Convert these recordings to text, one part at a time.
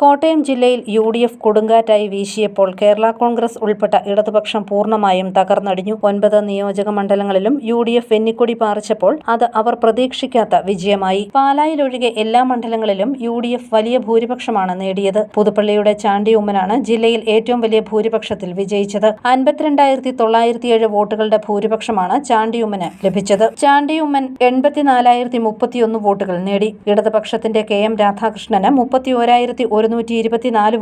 കോട്ടയം ജില്ലയിൽ UDF കൊടുങ്കാറ്റായി വീശിയപ്പോൾ കേരള കോൺഗ്രസ് ഉൾപ്പെട്ട ഇടതുപക്ഷം പൂർണ്ണമായും തകർന്നടിഞ്ഞു. 9 നിയോജക മണ്ഡലങ്ങളിലും UDF വെന്നിക്കൊടി പാറിച്ചപ്പോൾ അത് അവർ പ്രതീക്ഷിക്കാത്ത വിജയമായി. പാലായിലൊഴികെ എല്ലാ മണ്ഡലങ്ങളിലും UDF വലിയ ഭൂരിപക്ഷമാണ് നേടിയത്. പുതുപ്പള്ളിയുടെ ചാണ്ടി ഉമ്മനാണ് ജില്ലയിൽ ഏറ്റവും വലിയ ഭൂരിപക്ഷത്തിൽ വിജയിച്ചത്. 52,907 വോട്ടുകളുടെ ഭൂരിപക്ഷമാണ് ചാണ്ടി ഉമ്മന് ലഭിച്ചത്. ചാണ്ടി ഉമ്മൻ 84,031 വോട്ടുകൾ നേടി. ഇടതുപക്ഷത്തിന്റെ KM രാധാകൃഷ്ണന് 31,124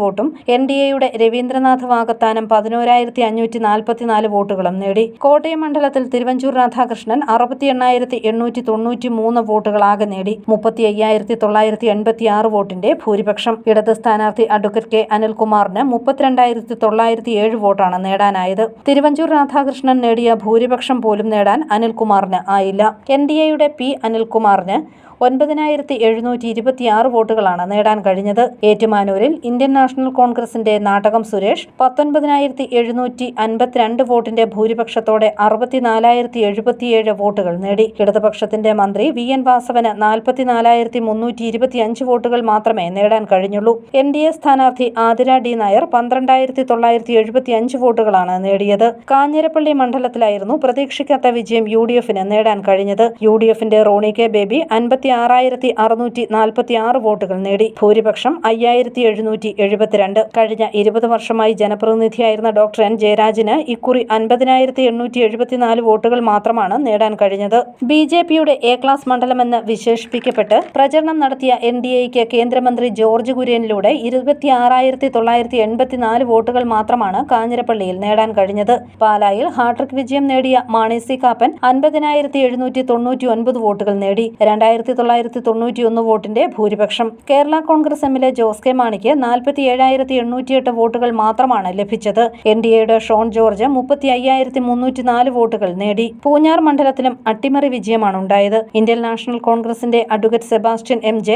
വോട്ടും NDAയുടെ രവീന്ദ്രനാഥ് വാകത്താനം 11,544 വോട്ടുകളും നേടി. കോട്ടയം മണ്ഡലത്തിൽ തിരുവഞ്ചൂർ രാധാകൃഷ്ണൻ 68,893 വോട്ടുകളാകെ നേടി. 35,986 വോട്ടിന്റെ ഭൂരിപക്ഷം. ഇടത് സ്ഥാനാർത്ഥി അഡ്വക്കേറ്റ് K അനിൽകുമാറിന് 32,907 വോട്ടാണ് നേടാനായത്. തിരുവഞ്ചൂർ രാധാകൃഷ്ണൻ നേടിയ ഭൂരിപക്ഷം പോലും നേടാൻ അനിൽകുമാറിന് ആയില്ല. NDAയുടെ P അനിൽകുമാറിന് 9,726 വോട്ടുകളാണ് നേടാൻ കഴിഞ്ഞത്. ഏറ്റുമാനൂരിൽ ഇന്ത്യൻ നാഷണൽ കോൺഗ്രസിന്റെ നാടകം സുരേഷ് 19,752 വോട്ടിന്റെ ഭൂരിപക്ഷത്തോടെ 64,077 വോട്ടുകൾ നേടി. ഇടതുപക്ഷത്തിന്റെ മന്ത്രി VN വാസവന് 44,325 വോട്ടുകൾ മാത്രമേ നേടാൻ കഴിഞ്ഞുള്ളൂ. NDA സ്ഥാനാർത്ഥി ആതിര D നായർ 12,975 വോട്ടുകളാണ് നേടിയത്. കാഞ്ഞിരപ്പള്ളി മണ്ഡലത്തിലായിരുന്നു പ്രതീക്ഷിക്കാത്ത വിജയം UDFന് നേടാൻ കഴിഞ്ഞത്. UDFന്റെ റോണി K ബേബി 56,646 വോട്ടുകൾ നേടി. ഭൂരിപക്ഷം 5,772. കഴിഞ്ഞ 20 വർഷമായി ജനപ്രതിനിധിയായിരുന്ന ഡോക്ടർ N ജയരാജന് ഇക്കുറി 50,874 വോട്ടുകൾ മാത്രമാണ് നേടാൻ കഴിഞ്ഞത്. BJPയുടെ A ക്ലാസ് മണ്ഡലമെന്ന് വിശേഷിപ്പിക്കപ്പെട്ട് പ്രചരണം നടത്തിയ NDAയ്ക്ക് കേന്ദ്രമന്ത്രി ജോർജ് കുര്യനിലൂടെ 26,984 വോട്ടുകൾ മാത്രമാണ് കാഞ്ഞിരപ്പള്ളിയിൽ നേടാൻ കഴിഞ്ഞത്. പാലായിൽ ഹാട്രിക് വിജയം നേടിയ മാണി C കാപ്പൻ 50,799 വോട്ടുകൾ നേടി. 2,991 വോട്ടിന്റെ ഭൂരിപക്ഷം. കേരള കോൺഗ്രസ് എമ്മിലെ ജോസ് കെ മാണിക്ക് 47,808 വോട്ടുകൾ മാത്രമാണ് ലഭിച്ചത്. NDAയുടെ ഷോൺ ജോർജ് 35,304 വോട്ടുകൾ നേടി. പൂഞ്ഞാർ മണ്ഡലത്തിലും അട്ടിമറി വിജയമാണ് ഉണ്ടായത്. ഇന്ത്യൻ നാഷണൽ കോൺഗ്രസിന്റെ അഡ്വക്കേറ്റ് സെബാസ്റ്റ്യൻ MJ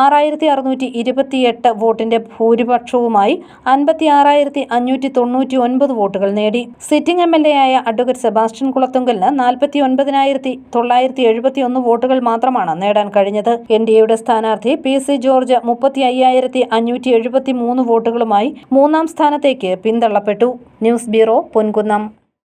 6,628 വോട്ടിന്റെ ഭൂരിപക്ഷവുമായി 56,599 വോട്ടുകൾ നേടി. സിറ്റിംഗ് MLA ആയ അഡ്വക്കേറ്റ് സെബാസ്റ്റ്യൻ കുളത്തുങ്കലിന് 49,971 വോട്ടുകൾ മാത്രമാണ് നേടാൻ കഴിഞ്ഞത്. NDAയുടെ സ്ഥാനാർത്ഥി PC ജോർജ് 35,573 വോട്ടുകളുമായി 3-ാം സ്ഥാനത്തേക്ക് പിന്തള്ളപ്പെട്ടു. News bureau, Ponkunnam.